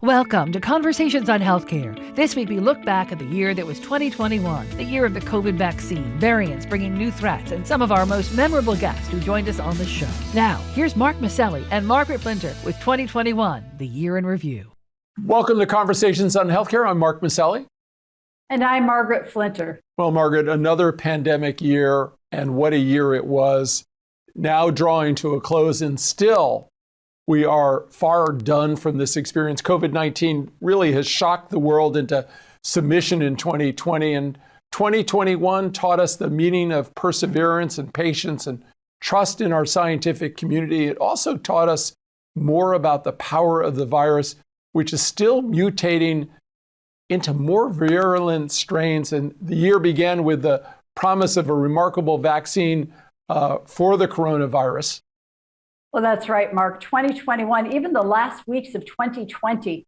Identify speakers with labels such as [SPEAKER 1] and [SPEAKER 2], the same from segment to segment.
[SPEAKER 1] Welcome to Conversations on Healthcare. This week we look back at the year that was 2021, the year of the COVID vaccine, variants bringing new threats, and some of our most memorable guests who joined us on the show. Now, here's Mark Maselli and Margaret Flinter with 2021, the year in review.
[SPEAKER 2] Welcome to Conversations on Healthcare. I'm Mark Maselli.
[SPEAKER 3] And I'm Margaret Flinter.
[SPEAKER 2] Well, Margaret, another pandemic year, and what a year it was. Now drawing to a close, and still we are far done from this experience. COVID-19 really has shocked the world into submission in 2020, and 2021 taught us the meaning of perseverance and patience and trust in our scientific community. It also taught us more about the power of the virus, which is still mutating into more virulent strains. And the year began with the promise of a remarkable vaccine for the coronavirus.
[SPEAKER 3] Well, that's right, Mark. 2021, even the last weeks of 2020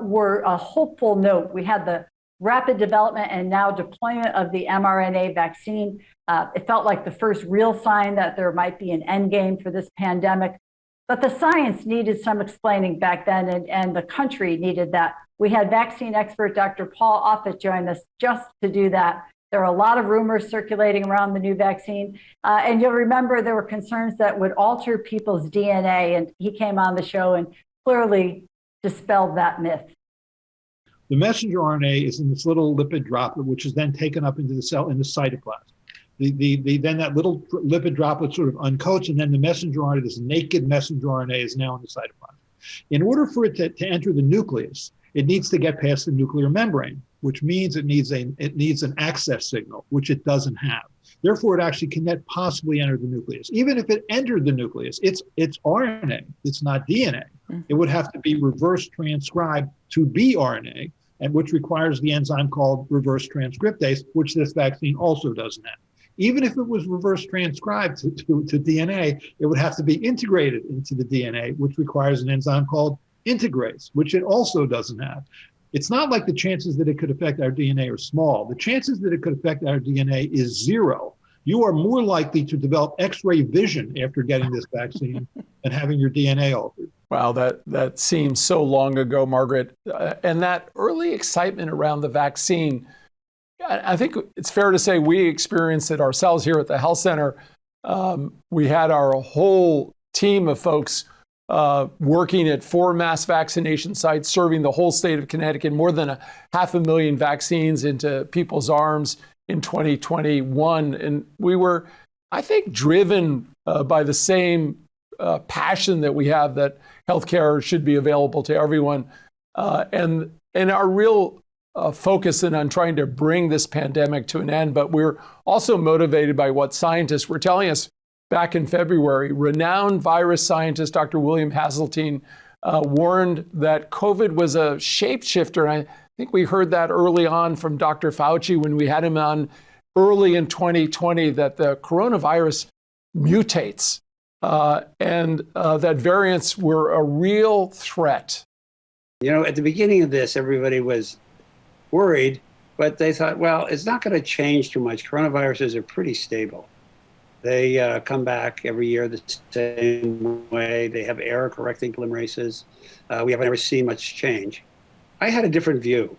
[SPEAKER 3] were a hopeful note. We had the rapid development and now deployment of the mRNA vaccine. It felt like the first real sign that there might be an end game for this pandemic. But the science needed some explaining back then, and the country needed that. We had vaccine expert Dr. Paul Offit join us just to do that. There are a lot of rumors circulating around the new vaccine. And you'll remember there were concerns that would alter people's DNA. And he came on the show and clearly dispelled that myth.
[SPEAKER 4] The messenger RNA is in this little lipid droplet, which is then taken up into the cell in the cytoplasm. Then that little lipid droplet sort of uncoats, and then the messenger RNA, this naked messenger RNA, is now in the cytoplasm. In order for it to enter the nucleus, it needs to get past the nuclear membrane, which means it needs an access signal, which it doesn't have. Therefore, it actually cannot possibly enter the nucleus. Even if it entered the nucleus, it's RNA, it's not DNA. It would have to be reverse transcribed to be RNA, and which requires the enzyme called reverse transcriptase, which this vaccine also doesn't have. Even if it was reverse transcribed to DNA, it would have to be integrated into the DNA, which requires an enzyme called integrase, which it also doesn't have. It's not like the chances that it could affect our DNA are small. The chances that it could affect our DNA is zero. You are more likely to develop X-ray vision after getting this vaccine than having your DNA altered.
[SPEAKER 2] Wow, that seems so long ago, Margaret. And that early excitement around the vaccine, I think it's fair to say we experienced it ourselves here at the health center. We had our whole team of folks working at 4 mass vaccination sites, serving the whole state of Connecticut, more than 500,000 vaccines into people's arms in 2021. And we were, I think, driven by the same passion that we have that healthcare should be available to everyone. And our real focus on trying to bring this pandemic to an end. But we're also motivated by what scientists were telling us back in February. Renowned virus scientist Dr. William Haseltine warned that COVID was a shapeshifter. And I think we heard that early on from Dr. Fauci when we had him on early in 2020, that the coronavirus mutates and that variants were a real threat.
[SPEAKER 5] You know, at the beginning of this, everybody was worried, but they thought, well, it's not going to change too much. Coronaviruses are pretty stable. They come back every year the same way. They have error-correcting polymerases. We haven't ever seen much change. I had a different view.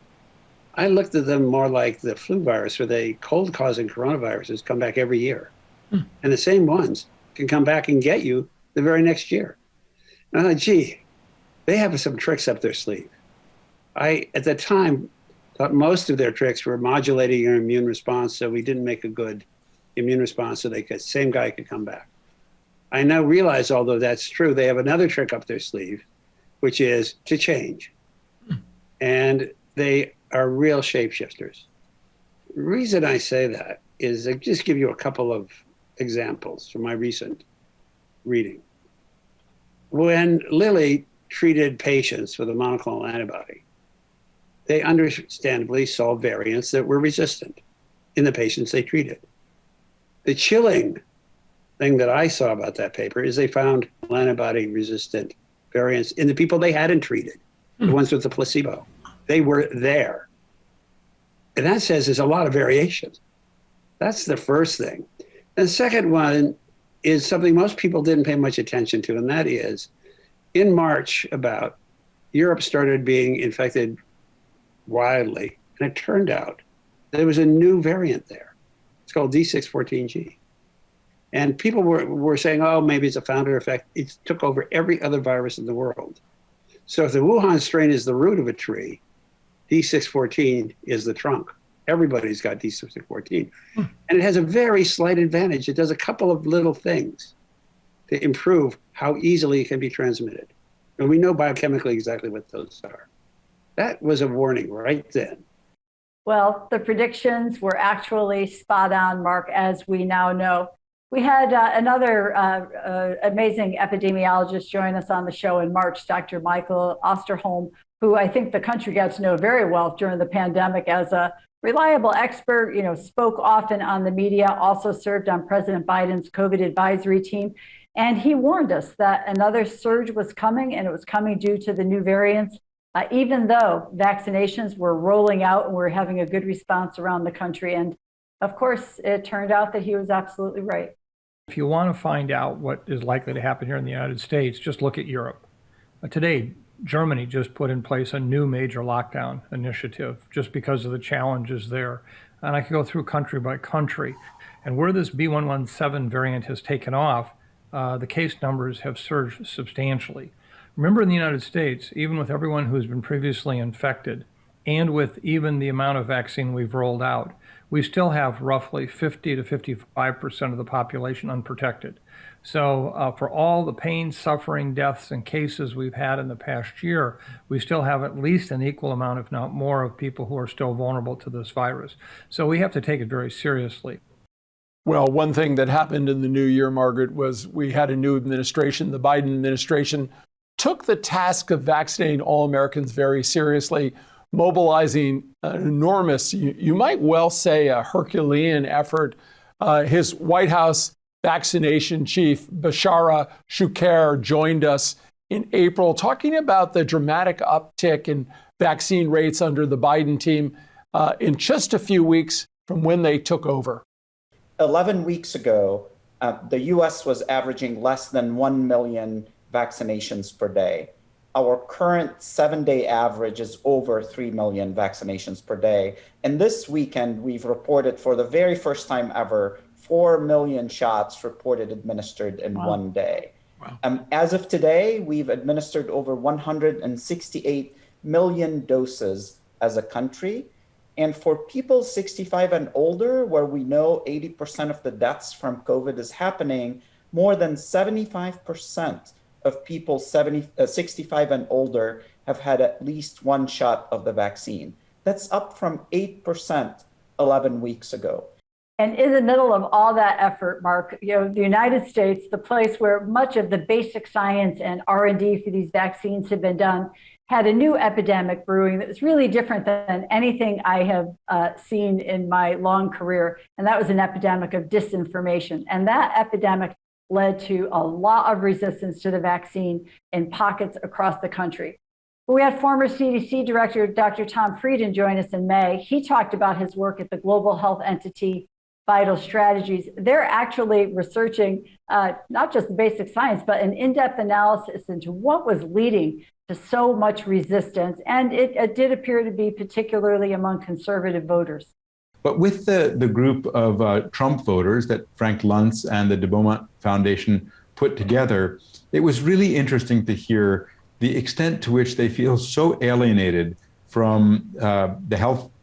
[SPEAKER 5] I looked at them more like the flu virus, where they cold-causing coronaviruses come back every year. And the same ones can come back and get you the very next year. And I thought, gee, they have some tricks up their sleeve. I, at the time, thought most of their tricks were modulating your immune response, so we didn't make a good immune response so same guy could come back. I now realize, although that's true, they have another trick up their sleeve, which is to change. And they are real shapeshifters. The reason I say that is I just give you a couple of examples from my recent reading. When Lilly treated patients with a monoclonal antibody, they understandably saw variants that were resistant in the patients they treated. The chilling thing that I saw about that paper is they found antibody-resistant variants in the people they hadn't treated, the ones with the placebo. They were there. And that says there's a lot of variations. That's the first thing. And the second one is something most people didn't pay much attention to, and that is, in March, Europe started being infected widely, and it turned out there was a new variant there. It's called D614G. And people were saying, oh, maybe it's a founder effect. It took over every other virus in the world. So if the Wuhan strain is the root of a tree, D614 is the trunk. Everybody's got D614. And it has a very slight advantage. It does a couple of little things to improve how easily it can be transmitted. And we know biochemically exactly what those are. That was a warning right then.
[SPEAKER 3] Well, the predictions were actually spot on, Mark, as we now know. We had another amazing epidemiologist join us on the show in March, Dr. Michael Osterholm, who I think the country got to know very well during the pandemic as a reliable expert, spoke often on the media, also served on President Biden's COVID advisory team. And he warned us that another surge was coming, and it was coming due to the new variants, even though vaccinations were rolling out and we're having a good response around the country. And of course, it turned out that he was absolutely right.
[SPEAKER 6] If you want to find out what is likely to happen here in the United States, just look at Europe. Today, Germany just put in place a new major lockdown initiative just because of the challenges there. And I could go through country by country. And where this B117 variant has taken off, the case numbers have surged substantially. Remember, in the United States, even with everyone who's been previously infected, and with even the amount of vaccine we've rolled out, we still have roughly 50 to 55% of the population unprotected. So for all the pain, suffering, deaths, and cases we've had in the past year, we still have at least an equal amount, if not more, of people who are still vulnerable to this virus. So we have to take it very seriously.
[SPEAKER 2] Well, one thing that happened in the new year, Margaret, was we had a new administration. The Biden administration took the task of vaccinating all Americans very seriously, mobilizing an enormous, you might well say a Herculean effort. His White House vaccination chief, Bashara Shukar, joined us in April talking about the dramatic uptick in vaccine rates under the Biden team in just a few weeks from when they took over.
[SPEAKER 7] 11 weeks ago, the US was averaging less than 1 million vaccinations per day. Our current 7-day average is over 3 million vaccinations per day. And this weekend, we've reported for the very first time ever, 4 million shots reported administered in one day. Wow. As of today, we've administered over 168 million doses as a country. And for people 65 and older, where we know 80% of the deaths from COVID is happening, more than 75% of people 65 and older have had at least one shot of the vaccine. That's up from 8% 11 weeks ago.
[SPEAKER 3] And in the middle of all that effort, Mark, the United States, the place where much of the basic science and R&D for these vaccines have been done, had a new epidemic brewing that was really different than anything I have seen in my long career. And that was an epidemic of disinformation. And that epidemic led to a lot of resistance to the vaccine in pockets across the country. We had former CDC Director Dr. Tom Frieden join us in May. He talked about his work at the global health entity Vital Strategies. They're actually researching not just the basic science, but an in-depth analysis into what was leading to so much resistance. And it did appear to be particularly among conservative voters.
[SPEAKER 8] But with the group of Trump voters that Frank Luntz and the De Beaumont Foundation put together, it was really interesting to hear the extent to which they feel so alienated from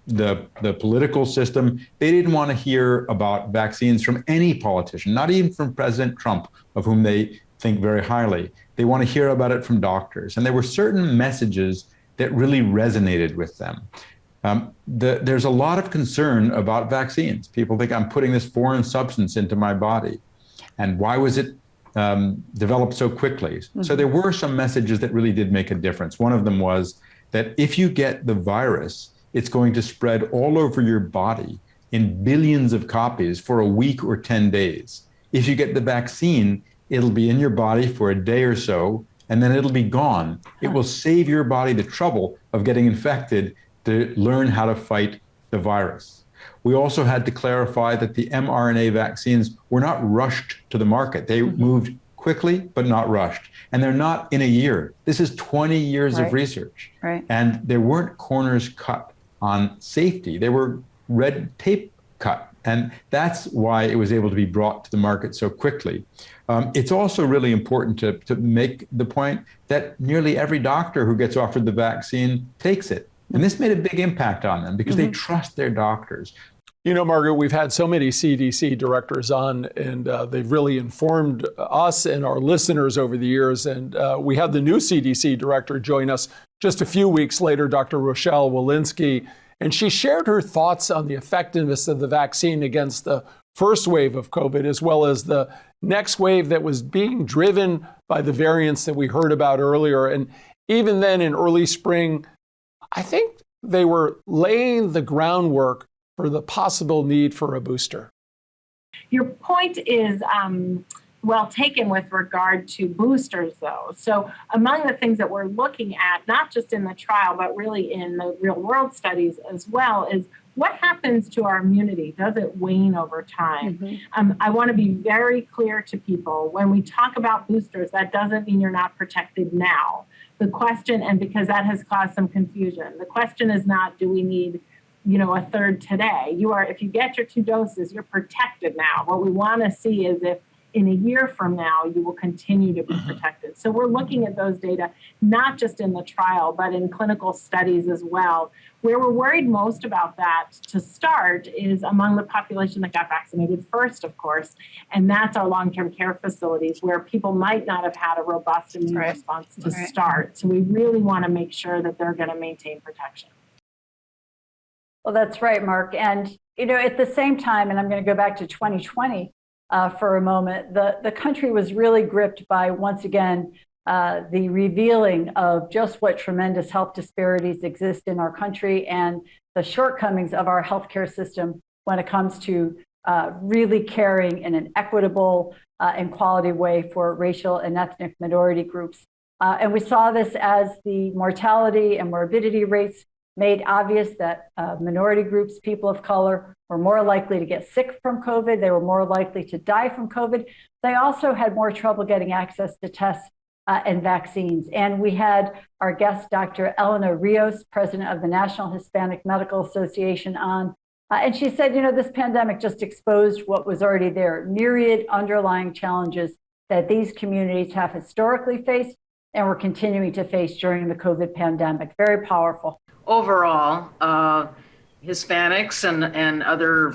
[SPEAKER 8] the political system. They didn't want to hear about vaccines from any politician, not even from President Trump, of whom they think very highly. They want to hear about it from doctors. And there were certain messages that really resonated with them. There's a lot of concern about vaccines. People think I'm putting this foreign substance into my body. And why was it developed so quickly? Mm-hmm. So there were some messages that really did make a difference. One of them was that if you get the virus, it's going to spread all over your body in billions of copies for a week or 10 days. If you get the vaccine, it'll be in your body for a day or so, and then it'll be gone. It will save your body the trouble of getting infected to learn how to fight the virus. We also had to clarify that the mRNA vaccines were not rushed to the market. They moved quickly, but not rushed. And they're not in a year. This is 20 years of research.
[SPEAKER 3] Right.
[SPEAKER 8] And there weren't corners cut on safety. There were red tape cut. And that's why it was able to be brought to the market so quickly. It's also really important to make the point that nearly every doctor who gets offered the vaccine takes it. And this made a big impact on them because they trust their doctors.
[SPEAKER 2] You know, Margaret, we've had so many CDC directors on, and they've really informed us and our listeners over the years. And we had the new CDC director join us just a few weeks later, Dr. Rochelle Walensky, and she shared her thoughts on the effectiveness of the vaccine against the first wave of COVID, as well as the next wave that was being driven by the variants that we heard about earlier. And even then, in early spring, I think they were laying the groundwork for the possible need for a booster.
[SPEAKER 9] Your point is well taken with regard to boosters, though. So among the things that we're looking at, not just in the trial, but really in the real world studies as well, is what happens to our immunity? Does it wane over time? I want to be very clear to people, when we talk about boosters, that doesn't mean you're not protected now. The question, and because that has caused some confusion, the question is not, do we need a third today? You are, if you get your 2 doses, you're protected now. What we want to see is if in a year from now, you will continue to be protected. So we're looking at those data, not just in the trial, but in clinical studies as well. Where we're worried most about that to start is among the population that got vaccinated first, of course, and that's our long-term care facilities where people might not have had a robust immune response to start. So we really want to make sure that they're going to maintain protection.
[SPEAKER 3] Well, that's right, Mark. And, at the same time, and I'm going to go back to 2020 for a moment, the country was really gripped by, once again, the revealing of just what tremendous health disparities exist in our country and the shortcomings of our healthcare system when it comes to really caring in an equitable and quality way for racial and ethnic minority groups. And we saw this as the mortality and morbidity rates made obvious that minority groups, people of color, were more likely to get sick from COVID. They were more likely to die from COVID. They also had more trouble getting access to tests and vaccines. And we had our guest, Dr. Elena Rios, president of the National Hispanic Medical Association, on. And she said, this pandemic just exposed what was already there, myriad underlying challenges that these communities have historically faced and were continuing to face during the COVID pandemic. Very powerful.
[SPEAKER 10] Overall, Hispanics and other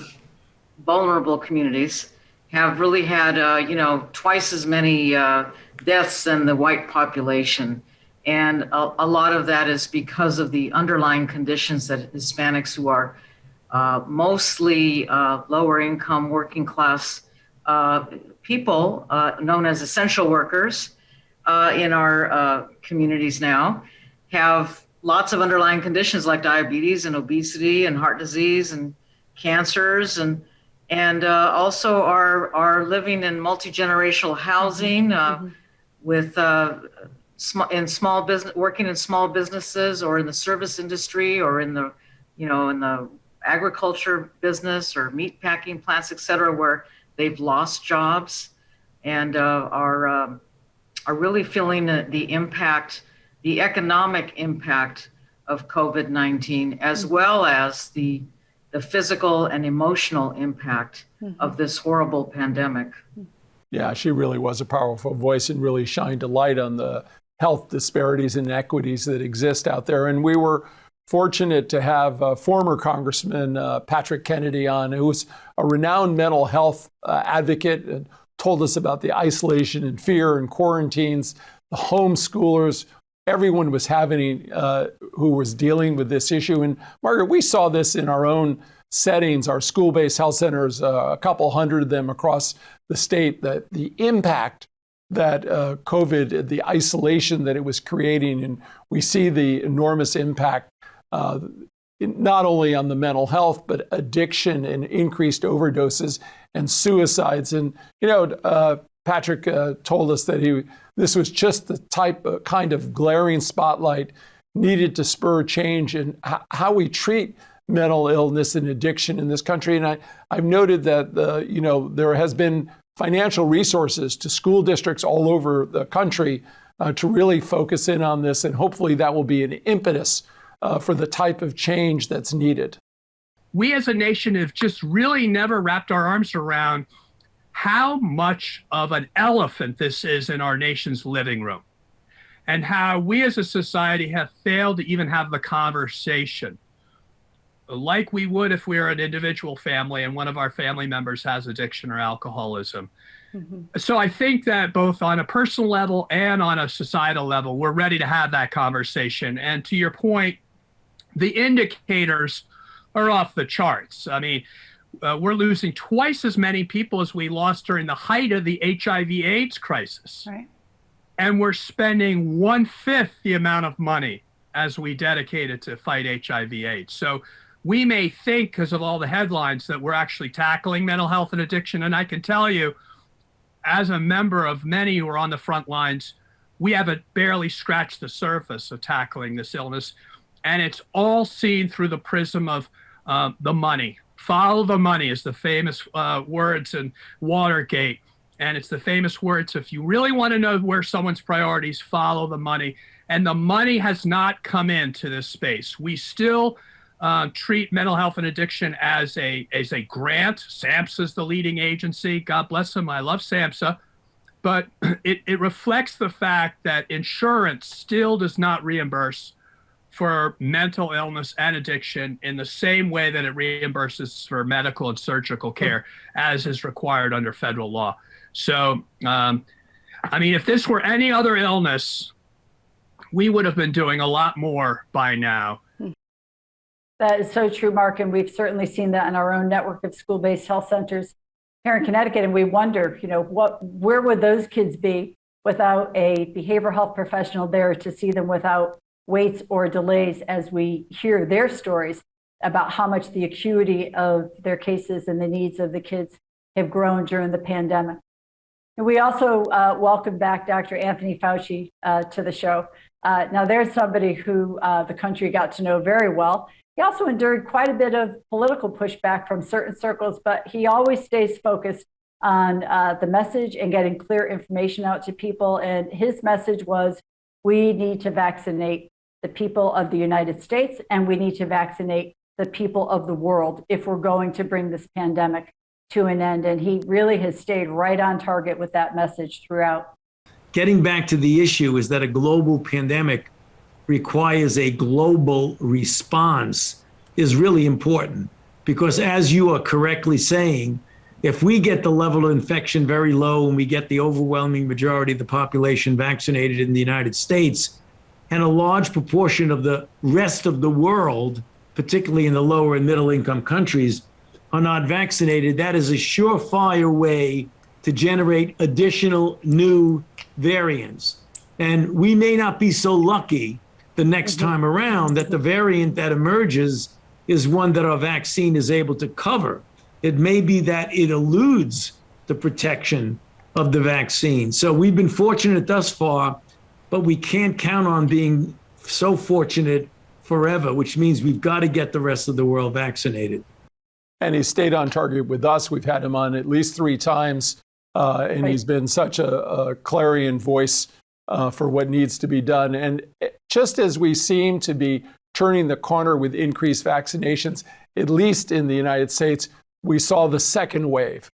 [SPEAKER 10] vulnerable communities have really had, twice as many deaths than the white population. And a lot of that is because of the underlying conditions that Hispanics, who are mostly lower income, working class people, known as essential workers in our communities now, have lots of underlying conditions like diabetes and obesity and heart disease and cancers, and also are living in multi-generational housing with small business, working in small businesses or in the service industry or in the in the agriculture business or meat packing plants, et cetera, where they've lost jobs and are really feeling the impact, the economic impact of COVID-19, as well as the physical and emotional impact of this horrible pandemic.
[SPEAKER 2] Yeah, she really was a powerful voice and really shined a light on the health disparities and inequities that exist out there. And we were fortunate to have former Congressman Patrick Kennedy on, who was a renowned mental health advocate, and told us about the isolation and fear and quarantines, the homeschoolers, everyone was having who was dealing with this issue. And Margaret, we saw this in our own settings, our school-based health centers, a couple hundred of them across the state, that the impact that COVID, the isolation that it was creating. And we see the enormous impact, not only on the mental health, but addiction and increased overdoses and suicides. And, Patrick told us that this was just the kind of glaring spotlight needed to spur change in how we treat mental illness and addiction in this country. And I've noted that, there has been financial resources to school districts all over the country to really focus in on this. And hopefully that will be an impetus for the type of change that's needed.
[SPEAKER 11] We as a nation have just really never wrapped our arms around how much of an elephant this is in our nation's living room, and how we as a society have failed to even have the conversation like we would if we were an individual family and one of our family members has addiction or alcoholism. So I think that both on a personal level and on a societal level, we're ready to have that conversation. And to your point, the indicators are off the charts. I mean, we're losing twice as many people as we lost during the height of the HIV/AIDS crisis.
[SPEAKER 3] Right.
[SPEAKER 11] And we're spending 1/5 the amount of money as we dedicated to fight HIV/AIDS. So we may think, because of all the headlines, that we're actually tackling mental health and addiction. And I can tell you, as a member of many who are on the front lines, we haven't barely scratched the surface of tackling this illness. And it's all seen through the prism of the money. Follow the money is the famous words in Watergate. And it's the famous words, if you really want to know where someone's priorities, follow the money. And the money has not come into this space. We still treat mental health and addiction as a grant. SAMHSA is the leading agency. God bless them. I love SAMHSA. But it reflects the fact that insurance still does not reimburse for mental illness and addiction in the same way that it reimburses for medical and surgical care, as is required under federal law. So, I mean, if this were any other illness, we would have been doing a lot more by now.
[SPEAKER 3] That is so true, Mark, and we've certainly seen that in our own network of school-based health centers here in Connecticut. And we wonder, where would those kids be without a behavioral health professional there to see them without waits or delays, as we hear their stories about how much the acuity of their cases and the needs of the kids have grown during the pandemic. And we also welcome back Dr. Anthony Fauci to the show. Now, there's somebody who the country got to know very well. He also endured quite a bit of political pushback from certain circles, but he always stays focused on the message and getting clear information out to people. And his message was, we need to vaccinate the people of the United States, and we need to vaccinate the people of the world if we're going to bring this pandemic to an end. And he really has stayed right on target with that message throughout.
[SPEAKER 12] Getting back to the issue is that a global pandemic requires a global response is really important, because as you are correctly saying, if we get the level of infection very low and we get the overwhelming majority of the population vaccinated in the United States, and a large proportion of the rest of the world, particularly in the lower and middle income countries, are not vaccinated, that is a surefire way to generate additional new variants. And we may not be so lucky the next time around that the variant that emerges is one that our vaccine is able to cover. It may be that it eludes the protection of the vaccine. So we've been fortunate thus far, but we can't count on being so fortunate forever, which means we've got to get the rest of the world vaccinated.
[SPEAKER 2] And he stayed on target with us. We've had him on at least 3 times, and he's been such a clarion voice for what needs to be done. And just as we seem to be turning the corner with increased vaccinations, at least in the United States, we saw the second wave.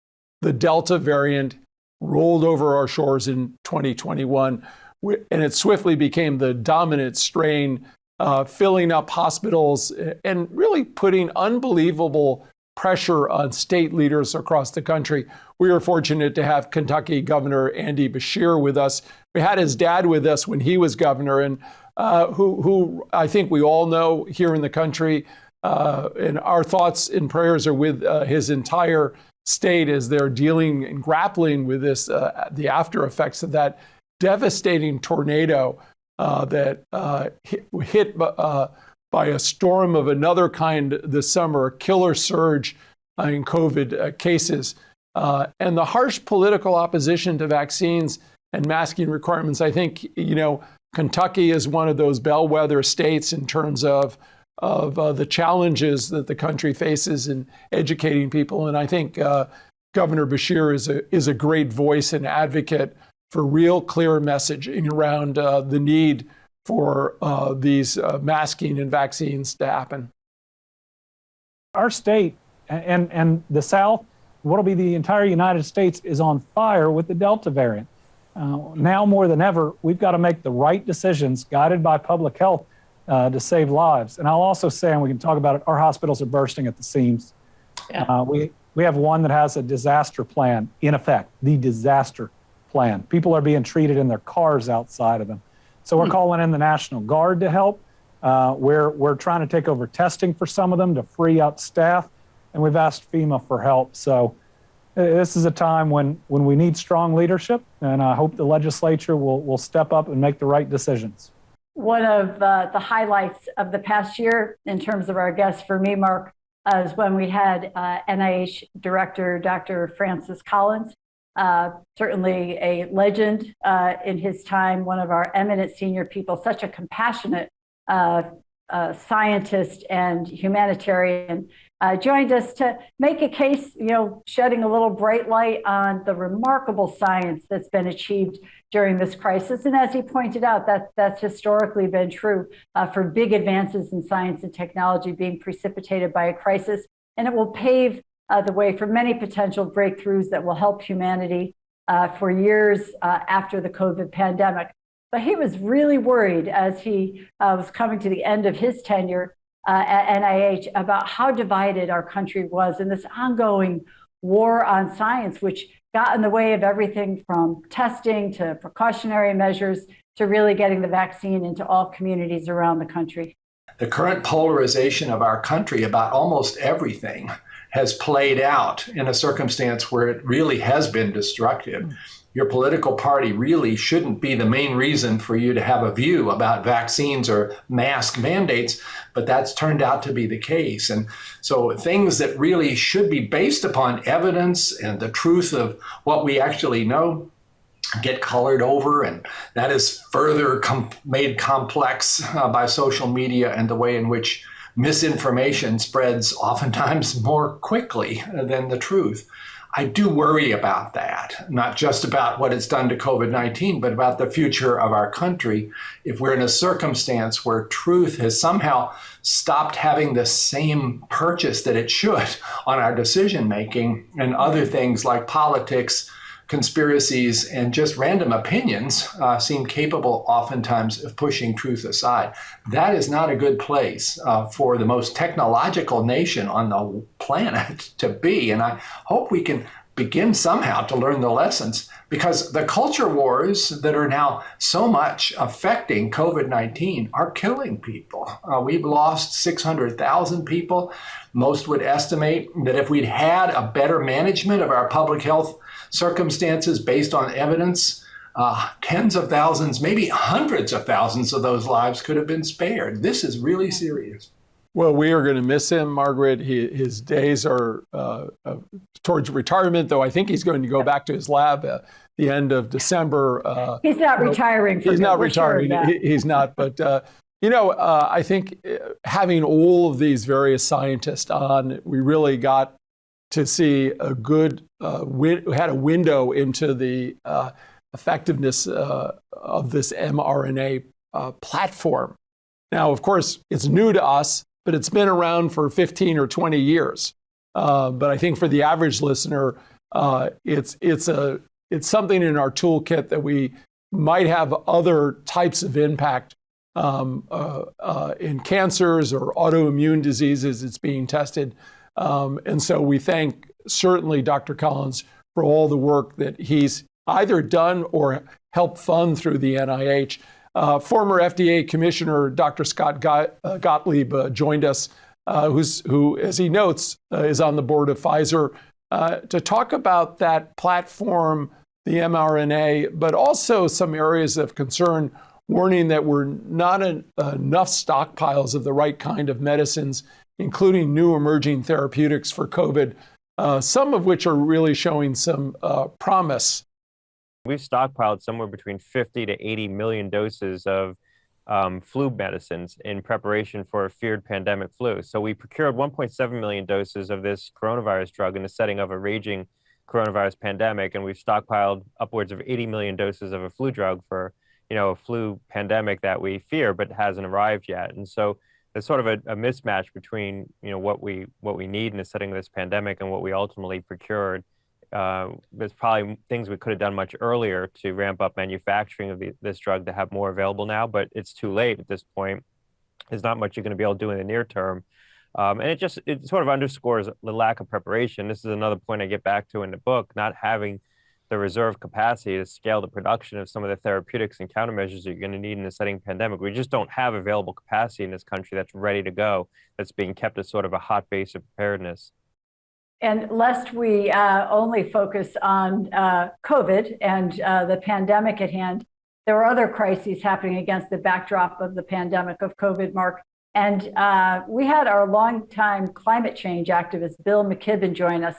[SPEAKER 2] The Delta variant rolled over our shores in 2021, and it swiftly became the dominant strain, filling up hospitals and really putting unbelievable pressure on state leaders across the country. We were fortunate to have Kentucky Governor Andy Beshear with us. We had his dad with us when he was governor, and who I think we all know here in the country. And our thoughts and prayers are with his entire state as they're dealing and grappling with this, the after effects of that devastating tornado that hit by a storm of another kind this summer, a killer surge in COVID cases. And the harsh political opposition to vaccines and masking requirements. I think, Kentucky is one of those bellwether states in terms of the challenges that the country faces in educating people. And I think Governor Beshear is a great voice and advocate for real clear messaging around the need for these masking and vaccines to happen.
[SPEAKER 13] Our state and the South, what'll be the entire United States, is on fire with the Delta variant. Now more than ever, we've got to make the right decisions guided by public health to save lives. And I'll also say, and we can talk about it, our hospitals are bursting at the seams. Yeah. We have one that has a disaster plan in effect, the disaster plan. People are being treated in their cars outside of them. So we're calling in the National Guard to help. We're trying to take over testing for some of them to free up staff. And we've asked FEMA for help. So this is a time when we need strong leadership, and I hope the legislature will step up and make the right decisions.
[SPEAKER 3] One of the highlights of the past year in terms of our guests for me, Mark, is when we had NIH Director Dr. Francis Collins, certainly a legend in his time, one of our eminent senior people, such a compassionate scientist and humanitarian, joined us to make a case, shedding a little bright light on the remarkable science that's been achieved during this crisis. And as he pointed out, that's historically been true for big advances in science and technology being precipitated by a crisis. And it will pave the way for many potential breakthroughs that will help humanity for years after the COVID pandemic. But he was really worried as he was coming to the end of his tenure at NIH about how divided our country was in this ongoing war on science, which got in the way of everything from testing to precautionary measures to really getting the vaccine into all communities around the country.
[SPEAKER 14] The current polarization of our country about almost everything has played out in a circumstance where it really has been destructive. Your political party really shouldn't be the main reason for you to have a view about vaccines or mask mandates, but that's turned out to be the case. And so things that really should be based upon evidence and the truth of what we actually know get colored over, and that is further made complex by social media and the way in which misinformation spreads oftentimes more quickly than the truth. I do worry about that, not just about what it's done to COVID-19, but about the future of our country. If we're in a circumstance where truth has somehow stopped having the same purchase that it should on our decision-making, and other things like politics, conspiracies, and just random opinions seem capable oftentimes of pushing truth aside. That is not a good place for the most technological nation on the planet to be. And I hope we can begin somehow to learn the lessons, because the culture wars that are now so much affecting COVID-19 are killing people. We've lost 600,000 people. Most would estimate that if we'd had a better management of our public health circumstances based on evidence, tens of thousands, maybe hundreds of thousands of those lives could have been spared. This is really serious.
[SPEAKER 2] Well, we are going to miss him, Margaret. His days are towards retirement, though I think he's going to go back to his lab at the end of December.
[SPEAKER 3] He's not retiring.
[SPEAKER 2] He's not retiring. He's not. But, I think having all of these various scientists on, we really got to see a good, had a window into the effectiveness of this mRNA platform. Now, of course, it's new to us, but it's been around for 15 or 20 years. But I think for the average listener, it's something in our toolkit that we might have other types of impact in cancers or autoimmune diseases. It's being tested. And so we thank certainly Dr. Collins for all the work that he's either done or helped fund through the NIH. Former FDA Commissioner Dr. Scott Gottlieb joined us, who, as he notes, is on the board of Pfizer, to talk about that platform, the mRNA, but also some areas of concern, warning that we're not enough stockpiles of the right kind of medicines, including new emerging therapeutics for COVID, some of which are really showing some promise.
[SPEAKER 15] We've stockpiled somewhere between 50 to 80 million doses of flu medicines in preparation for a feared pandemic flu. So we procured 1.7 million doses of this coronavirus drug in the setting of a raging coronavirus pandemic, and we've stockpiled upwards of 80 million doses of a flu drug for, a flu pandemic that we fear but hasn't arrived yet. And so there's sort of a mismatch between, what we need in the setting of this pandemic and what we ultimately procured. There's probably things we could have done much earlier to ramp up manufacturing of this drug to have more available now, but it's too late at this point. There's not much you're going to be able to do in the near term. And it sort of underscores the lack of preparation. This is another point I get back to in the book, not having the reserve capacity to scale the production of some of the therapeutics and countermeasures that you're going to need in the setting pandemic. We just don't have available capacity in this country that's ready to go, that's being kept as sort of a hot base of preparedness.
[SPEAKER 3] And lest we only focus on COVID and the pandemic at hand, there are other crises happening against the backdrop of the pandemic of COVID, Mark. And we had our longtime climate change activist, Bill McKibben, join us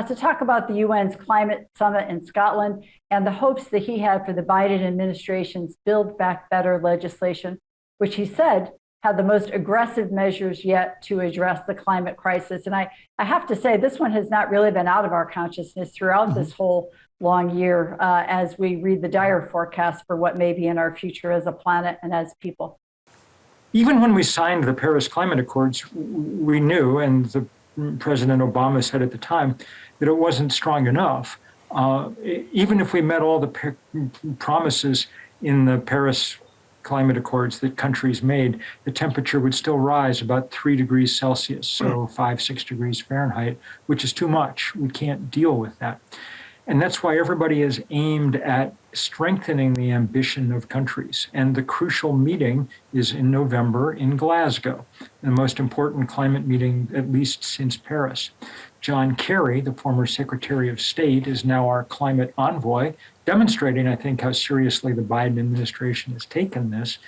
[SPEAKER 3] to talk about the UN's climate summit in Scotland and the hopes that he had for the Biden administration's Build Back Better legislation, which he said had the most aggressive measures yet to address the climate crisis. And I have to say, this one has not really been out of our consciousness throughout this whole long year as we read the dire forecast for what may be in our future as a planet and as people.
[SPEAKER 6] Even when we signed the Paris Climate Accords, we knew, and the President Obama said at the time, that it wasn't strong enough. Even if we met all the promises in the Paris Climate Accords that countries made, the temperature would still rise about 3 degrees Celsius, so 5-6 degrees Fahrenheit, which is too much. We can't deal with that. And that's why everybody is aimed at strengthening the ambition of countries. And the crucial meeting is in November in Glasgow, the most important climate meeting, at least since Paris. John Kerry, the former Secretary of State, is now our climate envoy, demonstrating, I think, how seriously the Biden administration has taken this.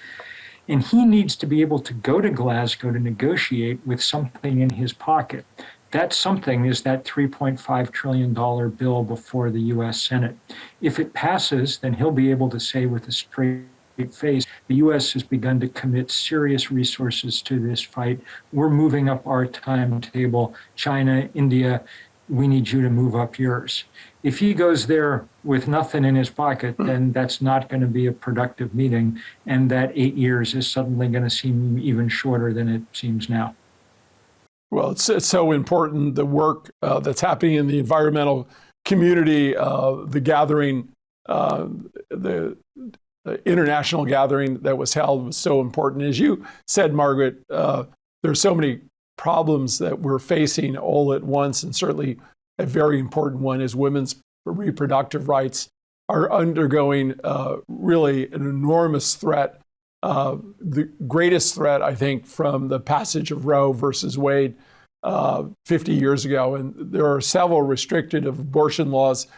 [SPEAKER 6] And he needs to be able to go to Glasgow to negotiate with something in his pocket. That something is that $3.5 trillion bill before the U.S. Senate. If it passes, then he'll be able to say with a straight face, the U.S. has begun to commit serious resources to this fight. We're moving up our timetable. China, India, we need you to move up yours. If he goes there with nothing in his pocket, then that's not going to be a productive meeting, and that 8 years is suddenly going to seem even shorter than it seems now.
[SPEAKER 2] Well, it's so important, the work that's happening in the environmental community, the gathering, the international gathering that was held was so important. As you said, Margaret, there's so many problems that we're facing all at once, and certainly a very important one is women's reproductive rights are undergoing really an enormous threat. The greatest threat, I think, from the passage of Roe versus Wade 50 years ago. And there are several restrictive abortion laws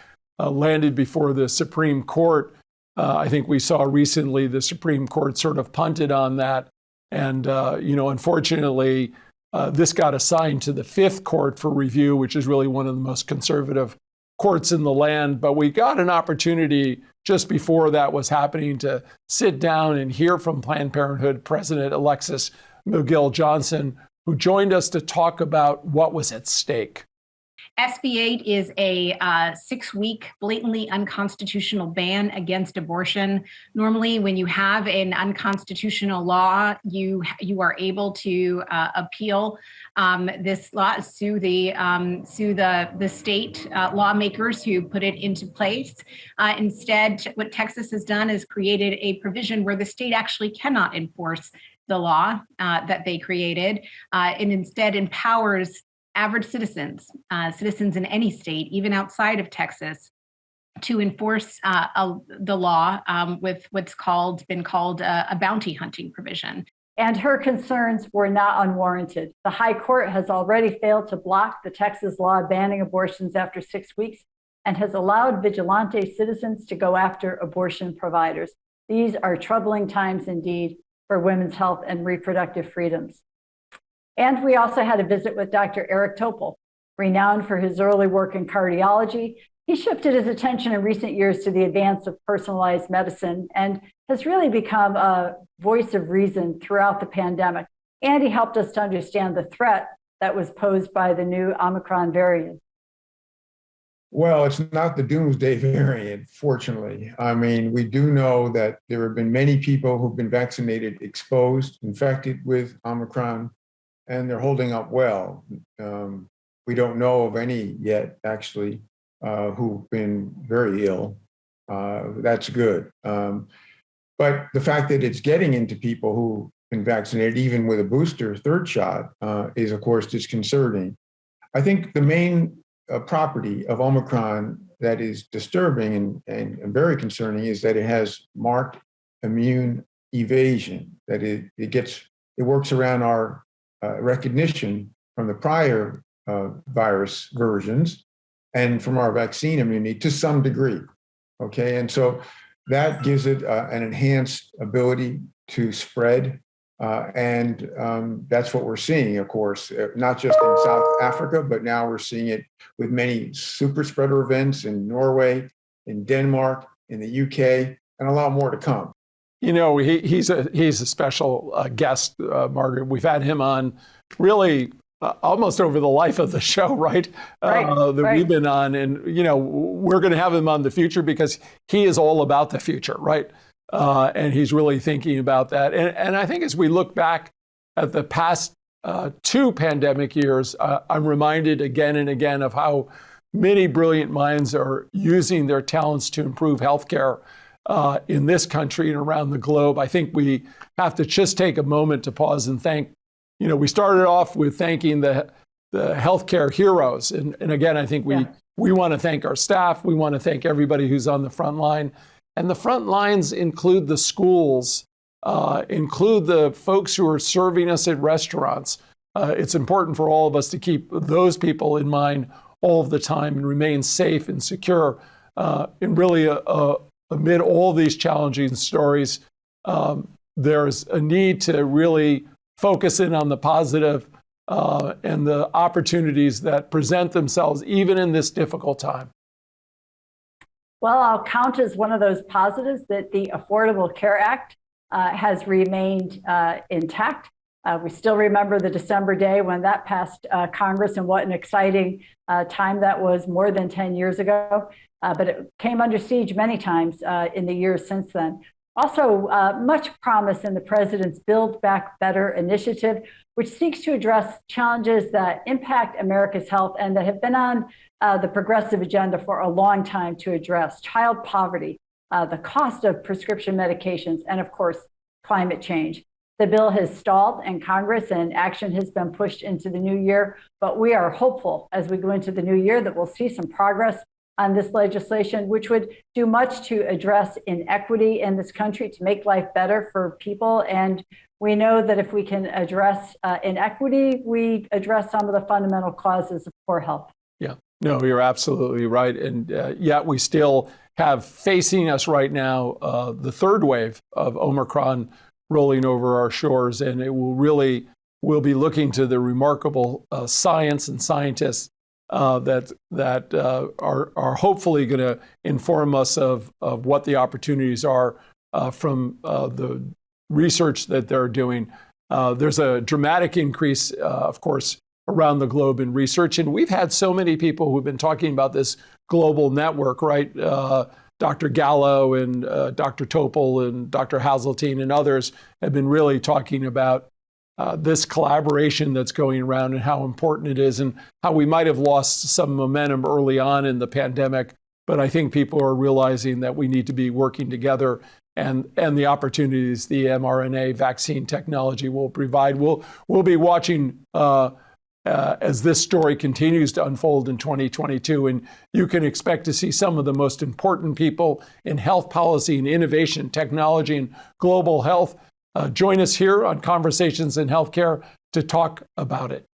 [SPEAKER 2] landed before the Supreme Court. I think we saw recently the Supreme Court sort of punted on that. And, unfortunately, this got assigned to the Fifth Court for review, which is really one of the most conservative courts in the land. But we got an opportunity just before that was happening to sit down and hear from Planned Parenthood President Alexis McGill Johnson, who joined us to talk about what was at stake.
[SPEAKER 16] SB 8 is a 6-week blatantly unconstitutional ban against abortion. Normally, when you have an unconstitutional law, you are able to appeal this law, sue the state lawmakers who put it into place. Instead, what Texas has done is created a provision where the state actually cannot enforce the law that they created, and instead empowers average citizens in any state, even outside of Texas, to enforce the law with what's been called a bounty hunting provision.
[SPEAKER 3] And her concerns were not unwarranted. The High Court has already failed to block the Texas law banning abortions after 6 weeks and has allowed vigilante citizens to go after abortion providers. These are troubling times indeed for women's health and reproductive freedoms. And we also had a visit with Dr. Eric Topol, renowned for his early work in cardiology. He shifted his attention in recent years to the advance of personalized medicine and has really become a voice of reason throughout the pandemic. And he helped us to understand the threat that was posed by the new Omicron variant.
[SPEAKER 17] Well, it's not the doomsday variant, fortunately. I mean, we do know that there have been many people who've been vaccinated, exposed, infected with Omicron, and they're holding up well. We don't know of any yet, actually, who've been very ill. That's good. But the fact that it's getting into people who've been vaccinated, even with a booster third shot, is, of course, disconcerting. I think the main property of Omicron that is disturbing and very concerning is that it has marked immune evasion, that it works around our recognition from the prior virus versions and from our vaccine immunity to some degree. Okay, and so that gives it an enhanced ability to spread. And that's what we're seeing, of course, not just in South Africa, but now we're seeing it with many super spreader events in Norway, in Denmark, in the UK, and a lot more to come.
[SPEAKER 2] You know, he's a special guest, Margaret. We've had him on really almost over the life of the show, right? We've been on. And, you know, we're going to have him on the future because he is all about the future, right? And he's really thinking about that. And I think as we look back at the past 2 pandemic years, I'm reminded again and again of how many brilliant minds are using their talents to improve healthcare in this country and around the globe. I think we have to just take a moment to pause and thank, you know, we started off with thanking the healthcare heroes. And again, I think we want to thank our staff. We want to thank everybody who's on the front line. And the front lines include the schools, include the folks who are serving us at restaurants. It's important for all of us to keep those people in mind all of the time and remain safe and secure. And really, amid all these challenging stories, there's a need to really focus in on the positive and the opportunities that present themselves even in this difficult time.
[SPEAKER 3] Well, I'll count as one of those positives that the Affordable Care Act has remained intact. We still remember the December day when that passed Congress, and what an exciting time that was more than 10 years ago. But it came under siege many times in the years since then. Also, much promise in the president's Build Back Better initiative, which seeks to address challenges that impact America's health and that have been on the progressive agenda for a long time to address: child poverty, the cost of prescription medications, and of course, climate change. The bill has stalled in Congress and action has been pushed into the new year, but we are hopeful as we go into the new year that we'll see some progress on this legislation, which would do much to address inequity in this country, to make life better for people. And we know that if we can address inequity, we address some of the fundamental causes of poor health.
[SPEAKER 2] Yeah, no, you're absolutely right. And yet we still have facing us right now the third wave of Omicron rolling over our shores. And it will really, we'll be looking to the remarkable science and scientists that are hopefully going to inform us of what the opportunities are from the research that they're doing. There's a dramatic increase, of course, around the globe in research. And we've had so many people who've been talking about this global network, right? Dr. Gallo and Dr. Topol and Dr. Haseltine and others have been really talking about this collaboration that's going around and how important it is and how we might have lost some momentum early on in the pandemic. But I think people are realizing that we need to be working together, and the opportunities the mRNA vaccine technology will provide. We'll be watching as this story continues to unfold in 2022, and you can expect to see some of the most important people in health policy and innovation, technology, and global health join us here on Conversations in Healthcare to talk about it.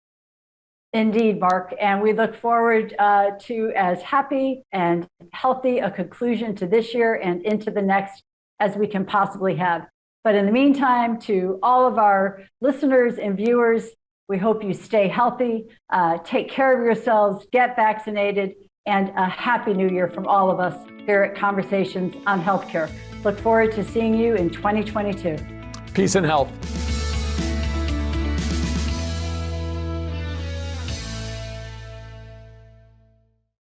[SPEAKER 3] Indeed, Mark. And we look forward to as happy and healthy a conclusion to this year and into the next as we can possibly have. But in the meantime, to all of our listeners and viewers, we hope you stay healthy, take care of yourselves, get vaccinated, and a happy new year from all of us here at Conversations on Healthcare. Look forward to seeing you in 2022.
[SPEAKER 2] Peace and health.